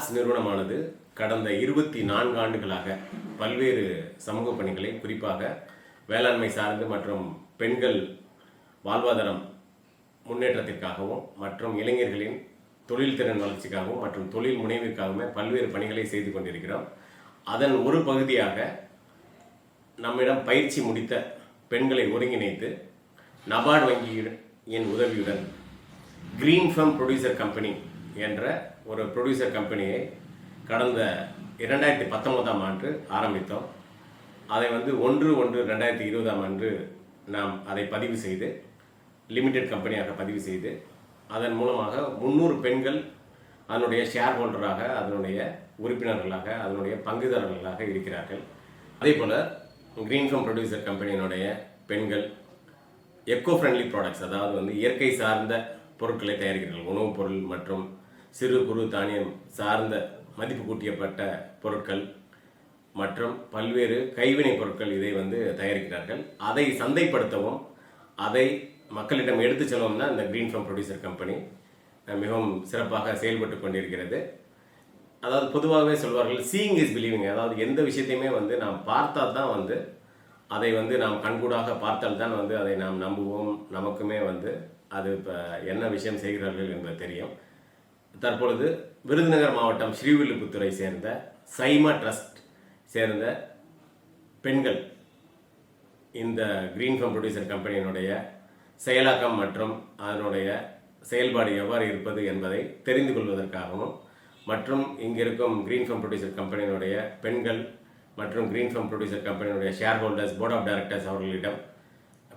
Vapes நிறுவனமானது கடந்த 24 ஆண்டுகளாக பல்வேறு சமூக பணிகளை குறிப்பாக வேளாண்மை சார்ந்து மற்றும் பெண்கள் வாழ்வாதாரம் முன்னேற்றத்திற்காகவும் மற்றும் இளைஞர்களின் தொழில் திறன் வளர்ச்சிக்காகவும் மற்றும் தொழில் முனைவிற்காகவுமே பல்வேறு பணிகளை செய்து கொண்டிருக்கிறோம். அதன் ஒரு பகுதியாக நம்மிடம் பயிற்சி முடித்த பெண்களை ஒருங்கிணைத்து நபார்டு வங்கியின் உதவியுடன் கிரீன் ஃபர்ம் ப்ரொடியூசர் கம்பெனி என்ற ஒரு ப்ரொடியூசர் கம்பெனியை கடந்த 2019ஆம் ஆண்டு ஆரம்பித்தோம். அதை 1/1/2020 நாம் அதை பதிவு செய்து லிமிடெட் கம்பெனியாக பதிவு செய்து அதன் மூலமாக 300 பெண்கள் அதனுடைய ஷேர் ஹோல்டராக, அதனுடைய உறுப்பினர்களாக, அதனுடைய பங்குதாரர்களாக இருக்கிறார்கள். அதே போல் கிரீன் ஃபர்ம் ப்ரொடியூசர் கம்பெனியினுடைய பெண்கள் எக்கோ ஃப்ரெண்ட்லி ப்ராடக்ட்ஸ், அதாவது இயற்கை சார்ந்த பொருட்களை தயாரிக்கிறார்கள். உணவுப் பொருள் மற்றும் சிறு குறு தானியம் சார்ந்த மதிப்பு கூட்டியப்பட்ட பொருட்கள் மற்றும் பல்வேறு கைவினை பொருட்கள் இதை தயாரிக்கிறார்கள். அதை சந்தைப்படுத்தவும் அதை மக்களிடம் எடுத்து செல்லவும் தான் இந்த கிரீன் ஃபர்ம் ப்ரொடியூசர் கம்பெனி மிகவும் சிறப்பாக செயல்பட்டு கொண்டிருக்கிறது. அதாவது பொதுவாகவே சொல்வார்கள், சீயிங் இஸ் பிலீவிங். அதாவது எந்த விஷயத்தையுமே நாம் பார்த்தா தான் அதை நாம் கண்கூடாக பார்த்தால் தான் அதை நாம் நம்புவோம். நமக்குமே அது இப்போ என்ன விஷயம் செய்கிறார்கள் என்பது தெரியும். தற்பொழுது விருதுநகர் மாவட்டம் ஸ்ரீவில்லிபுத்தூரை சேர்ந்த சைமா ட்ரஸ்ட் சேர்ந்த பெண்கள் இந்த கிரீன் ஃபர்ம் ப்ரொடியூசர் கம்பெனியினுடைய செயலாக்கம் மற்றும் அதனுடைய செயல்பாடு எவ்வாறு இருப்பது என்பதை தெரிந்து கொள்வதற்காகவும் மற்றும் இங்கிருக்கும் கிரீன் ஃபர்ம் ப்ரொடியூசர் கம்பெனியினுடைய பெண்கள் மற்றும் கிரீன் ஃபர்ம் ப்ரொடியூசர் கம்பெனியினுடைய share holders, board of directors அவர்களிடம்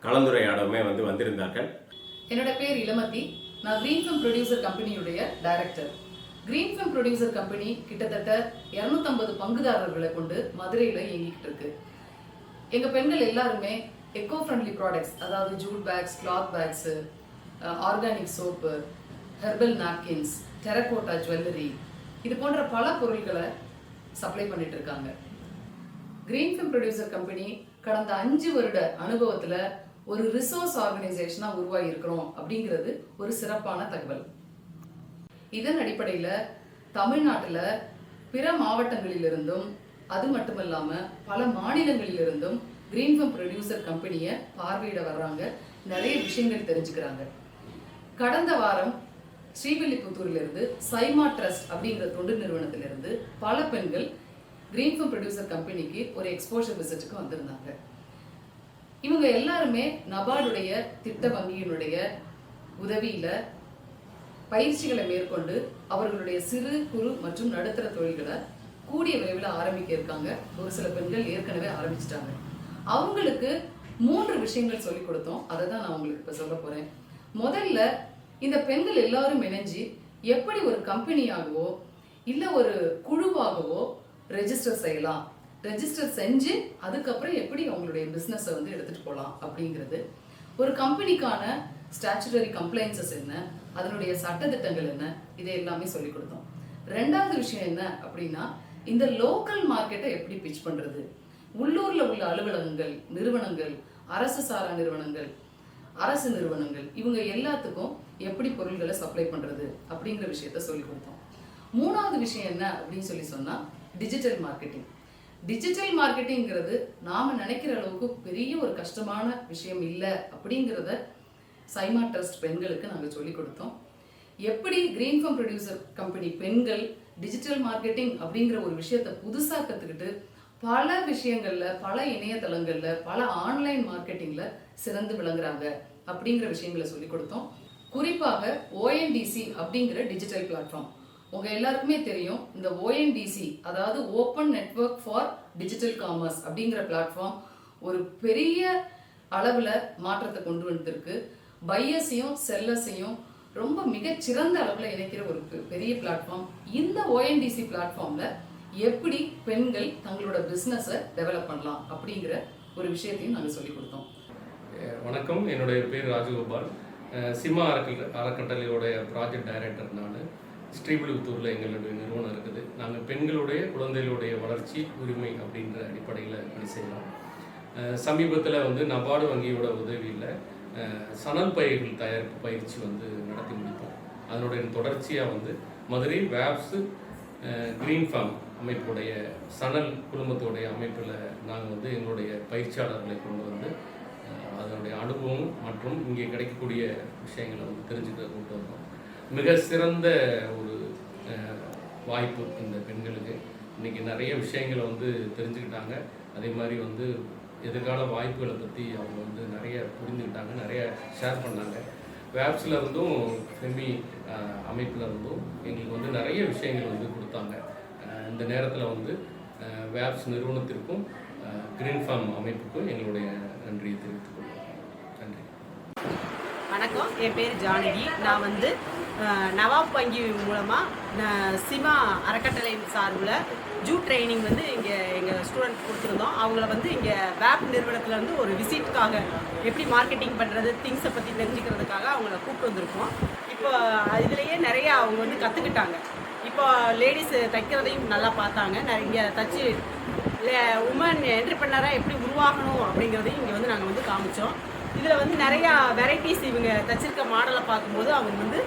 கலந்துரையாடவுமே வந்திருந்தார்கள். என்னோட பேர் இளமதி. நான் கிரீன் ஃபர்ம் ப்ரொடியூசர் கம்பெனியுடைய director. Green firm producer company கிட்டத்தட்ட 250 பங்குதாரர்களை கொண்டு மதுரையில் இயங்கிக்கிட்டு இருக்கு. எங்க பெண்கள் எல்லாருமே எக்கோ ஃப்ரெண்ட்லி ப்ராடக்ட்ஸ், அதாவது jute bags, cloth bags, organic soap, herbal napkins, terracotta jewellery, இது போன்ற பல பொருட்களை சப்ளை பண்ணிட்டு இருக்காங்க. கிரீன் ஃபர்ம் ப்ரொடியூசர் கம்பெனி கடந்த 5 வருட அனுபவத்துல ஒரு ரிசோர்ஸ் ஆர்கனைசேஷனா உருவாகி இருக்கிறோம் அப்படிங்கிறது ஒரு சிறப்பான தகவல். இதன் அடிப்படையில தமிழ்நாட்டுல பிற மாவட்டங்களிலிருந்தும் அது மட்டுமல்லாம பல மாநிலங்களிலிருந்தும் கிரீன் ஃபர்ம் ப்ரொடியூசர் கம்பெனியை பார்வையிட வர்றாங்க, நிறைய விஷயங்கள் தெரிஞ்சுக்கிறாங்க. கடந்த வாரம் ஸ்ரீவில்லிபுத்தூரிலிருந்து சைமா ட்ரஸ்ட் அப்படிங்கிற தொண்டு நிறுவனத்திலிருந்து பல பெண்கள் கிரீன் ஃபர்ம் ப்ரொடியூசர் கம்பெனிக்கு ஒரு எக்ஸ்போஷர் விசிட்டுக்கு வந்திருந்தாங்க. இவங்க எல்லாருமே நபார்டுடைய திட்ட வங்கியினுடைய உதவியில பயிற்சிகளை மேற்கொண்டு அவர்களுடைய சிறு குறு மற்றும் நடுத்தர தொழில்களை கூடிய விரைவில் ஆரம்பிக்க இருக்காங்க. ஒரு சில பெண்கள் ஏற்கனவே ஆரம்பிச்சிட்டாங்க. அவங்களுக்கு 3 விஷயங்கள் சொல்லி கொடுத்தோம். அதை தான் நான் உங்களுக்கு இப்ப சொல்ல போறேன். முதல்ல இந்த பெண்கள் எல்லாரும் இணைஞ்சு எப்படி ஒரு கம்பெனியாகவோ இல்ல ஒரு குழுவாகவோ ரெஜிஸ்டர் செய்யலாம், ரெஜிஸ்டர் செஞ்சு அதுக்கப்புறம் எப்படி அவங்களுடைய பிசினஸ் எடுத்துட்டு போகலாம் அப்படிங்கிறது, ஒரு கம்பெனிக்கான ஸ்டாச்சுட்டரி கம்ப்ளைன்சஸ் என்ன, அதனுடைய சட்டத்திட்டங்கள் என்ன, இதை எல்லாமே சொல்லி கொடுத்தோம். 2வது விஷயம் என்ன அப்படின்னா, இந்த லோக்கல் மார்க்கெட்டை எப்படி பிச் பண்றது, உள்ளூர்ல உள்ள அலுவலகங்கள், நிறுவனங்கள், அரசு சாரா நிறுவனங்கள், அரசு நிறுவனங்கள், இவங்க எல்லாத்துக்கும் எப்படி பொருள்களை சப்ளை பண்றது அப்படிங்கிற விஷயத்த சொல்லி கொடுத்தோம். 3வது விஷயம் என்ன அப்படின்னு சொன்னா டிஜிட்டல் மார்க்கெட்டிங். டிஜிட்டல் மார்க்கெட்டிங்கிறது நாம நினைக்கிற அளவுக்கு பெரிய ஒரு கஷ்டமான விஷயம் இல்லை அப்படிங்கிறத சைமா ட்ரஸ்ட் பெண்களுக்கு நாங்கள் சொல்லி கொடுத்தோம். எப்படி கிரீன் ஃபர்ம் ப்ரொடியூசர் கம்பெனி பெண்கள் டிஜிட்டல் மார்க்கெட்டிங் அப்படிங்கிற ஒரு விஷயத்த புதுசா கத்துக்கிட்டு பல விஷயங்கள்ல, பல இணையதளங்கள்ல, பல ஆன்லைன் மார்க்கெட்டிங்ல சிறந்து விளங்குறாங்க அப்படிங்கிற விஷயங்களை சொல்லி கொடுத்தோம். குறிப்பாக ONDC அப்படிங்கிற டிஜிட்டல் பிளாட்ஃபார்ம் உங்க எல்லாருக்குமே தெரியும். இந்த ONDC அதாவது open network for digital commerce அப்படிங்கிற பிளாட்ஃபார்ம் ஒரு பெரிய அளவுல மாற்றத்தை கொண்டு வந்திருக்கு. பையர்ஸையும் செல்லர்ஸையும் ரொம்ப மிகச்சிறந்த அளவுல இணைக்கிற ஒரு பெரிய பிளாட்ஃபார்ம். இந்த ONDC பிளாட்ஃபார்ம்ல எப்படி பெண்கள் தங்களோட பிசினஸை டெவலப் பண்ணலாம் அப்படிங்கிற ஒரு விஷயத்தையும் நாங்கள் சொல்லி கொடுத்தோம். வணக்கம், என்னுடைய பேர் ராஜகோபால். சிமா அறக்கட்டளையோடைய ப்ராஜெக்ட் டைரக்டர் நான். ஸ்ரீவில்லிபுத்தூரில் எங்களுடைய நிறுவனம் இருக்குது. நாங்கள் பெண்களுடைய குழந்தைகளுடைய வளர்ச்சி உரிமை அப்படின்ற அடிப்படையில் பணி செய்யலாம். சமீபத்தில் நபார்டு வங்கியோட உதவியில் சணல் பயிர்கள் தயாரிப்பு பயிற்சி நடத்தி முடித்தோம். அதனுடைய தொடர்ச்சியாக மதுரை வேப்ஸ் கிரீன் ஃபார்ம் அமைப்புடைய சணல் குழுமத்துடைய அமைப்பில் நாங்கள் வந்து எங்களுடைய பயிற்சியாளர்களை கொண்டு வந்து அதனுடைய அனுபவம் மற்றும் இங்கே கிடைக்கக்கூடிய விஷயங்களை வந்து தெரிஞ்சுக்க கொண்டு வந்தோம். மிக சிறந்த ஒரு வாய்ப்பு இந்த பெண்களுக்கு. இன்றைக்கி நிறைய விஷயங்களை வந்து தெரிஞ்சுக்கிட்டாங்க. அதே மாதிரி வந்து எதிர்கால வாய்ப்புகளை பற்றி அவங்க வந்து நிறைய புரிஞ்சுக்கிட்டாங்க, நிறைய ஷேர் பண்ணாங்க. வேப்ஸில் இருந்தும் ஃபெமி அமைப்பில் இருந்தும் எங்களுக்கு வந்து நிறைய விஷயங்கள் வந்து கொடுத்தாங்க. இந்த நேரத்தில் வந்து வேப்ஸ் நிறுவனத்திற்கும் கிரீன் ஃபார்ம் அமைப்புக்கும் எங்களுடைய நன்றியை தெரிவித்துக் கொள்கிறோம். நன்றி. வணக்கம், என் பேர் ஜானகி. நான் வந்து நவாப் வங்கி மூலமாக சிமா அறக்கட்டளை சார்பில் ஜூட் ட்ரைனிங் வந்து இங்கே எங்கள் ஸ்டூடெண்ட் கொடுத்துருந்தோம். அவங்கள வந்து இங்கே வேப் நிறுவனத்தில் வந்து ஒரு விசிட்டுக்காக எப்படி மார்க்கெட்டிங் பண்ணுறது, திங்ஸை பற்றி தெரிஞ்சுக்கிறதுக்காக அவங்கள கூப்பிட்டு வந்திருக்கோம். இப்போ இதுலேயே நிறையா அவங்க வந்து கற்றுக்கிட்டாங்க. இப்போ லேடிஸ் தைக்கிறதையும் நல்லா பார்த்தாங்க. இங்கே தச்சு உமன் என்டர்பிரனராக எப்படி உருவாகணும் அப்படிங்கிறதையும் இங்கே வந்து நாங்கள் வந்து காமிச்சோம். இதில் வந்து நிறையா வெரைட்டிஸ் இவங்க தச்சிருக்க மாடலை பார்க்கும்போது அவங்க வந்து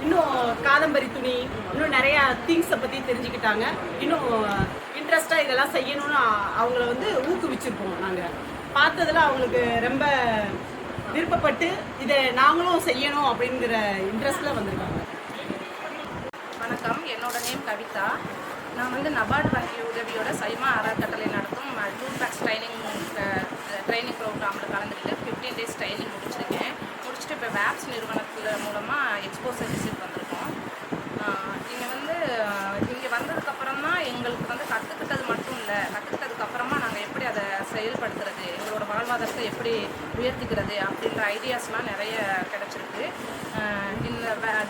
இன்னும் காதம்பரி துணி, இன்னும் நிறையா திங்ஸை பற்றி தெரிஞ்சுக்கிட்டாங்க. இன்னும் இன்ட்ரெஸ்டாக இதெல்லாம் செய்யணும்னு அவங்கள வந்து ஊக்குவிச்சிருக்கோம். நாங்கள் பார்த்ததில் அவங்களுக்கு ரொம்ப விருப்பப்பட்டு இதை நாங்களும் செய்யணும் அப்படிங்கிற இன்ட்ரெஸ்டில் வந்திருக்காங்க. வணக்கம், என்னோட நேம் கவிதா. நான் வந்து நபார்டு வங்கி உதவியோட சைமா அறக்கட்டளை நடத்தும் ஜூட் பேக்ஸ் ட்ரைனிங் ப்ரோக்ராமில் கலந்துக்கிட்டு 15 டேஸ் ட்ரைனிங் முடிச்சிருக்கேன். முடிச்சுட்டு இப்போ வேப்ஸ் நிறுவனத்தில் மூலமாக எக்ஸ்போசர் விசிட் வந்திருக்கோம். இங்கே வந்ததுக்கப்புறம் தான் எங்களுக்கு வந்து கற்றுக்கிட்டது மட்டும் இல்லை, கற்றுக்கிட்டதுக்கப்புறமா நாங்கள் எப்படி அதை செயல்படுத்துறது, எங்களோட வாழ்வாதாரத்தை எப்படி உயர்த்திக்கிறது அப்படின்ற ஐடியாஸ்லாம் நிறைய கிடச்சிருக்கு. இந்த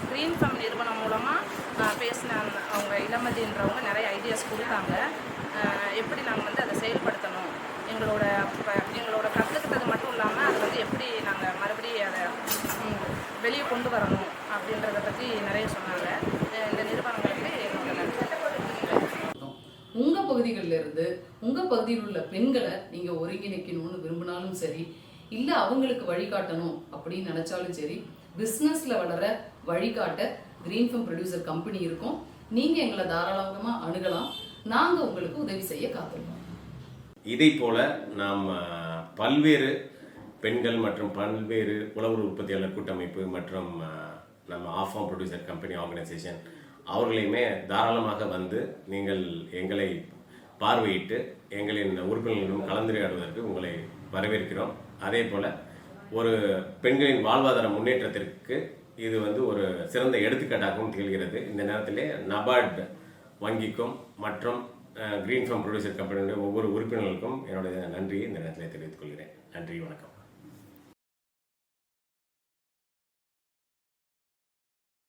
கிரீன் ஃபார்ம் நிறுவனம் மூலமாக பேசின அவங்க இளமதின்றவங்க நிறைய ஐடியாஸ் கொடுத்தாங்க. எப்படி நாங்கள் வந்து அதை செயல்படுத்தணும், எங்களோட கற்றுக்கிட்டது மட்டும் இல்லாமல் அதை வந்து எப்படி நாங்கள் மறுபடியும் அதை வெளியே கொண்டு வரணும் அப்படின்றத பற்றி நிறைய சொன்னாங்க. இந்த நிறுவனங்களுக்கு என்னோட நன்றி. உங்க பகுதிகளில் இருந்து உங்க பகுதியில் உள்ள பெண்களை நீங்க ஒருங்கிணைக்கணும்னு விரும்பினாலும் சரி, இல்ல அவங்களுக்கு வழிகாட்டணும் அப்படின்னு நினைச்சாலும் சரி, பிசினஸ்ல வளர வழிகாட்ட கிரீன் ஃபார்ம் ப்ரொடியூசர் கம்பெனி இருக்கும். நீங்க எங்களை தாராளமா அணுகலாம். நாங்க உங்களுக்கு உதவி செய்ய காத்திருக்கோம். இதை போல நாம் பல்வேறு பெண்கள் மற்றும் பல்வேறு உழவு உற்பத்தியாளர் கூட்டமைப்பு மற்றும் நம்ம ஆஃபார்ம் ப்ரொடியூசர் கம்பெனி ஆர்கனைசேஷன் அவர்களையுமே தாராளமாக வந்து நீங்கள் எங்களை பார்வையிட்டு எங்களின் உறுப்பினர்களிடம் கலந்துரையாடுவதற்கு உங்களை வரவேற்கிறோம். அதே போல் ஒரு பெண்களின் வாழ்வாதார முன்னேற்றத்திற்கு இது வந்து ஒரு சிறந்த எடுத்துக்காட்டாகவும் திகழ்கிறது. இந்த நேரத்திலே நபார்டு வங்கிக்கும் மற்றும் கிரீன் ஃபார்ம் ப்ரொடியூசர் கம்பெனியுடைய ஒவ்வொரு உறுப்பினர்களுக்கும் என்னுடைய நன்றியை இந்த நேரத்தில் தெரிவித்துக் கொள்கிறேன். நன்றி, வணக்கம்.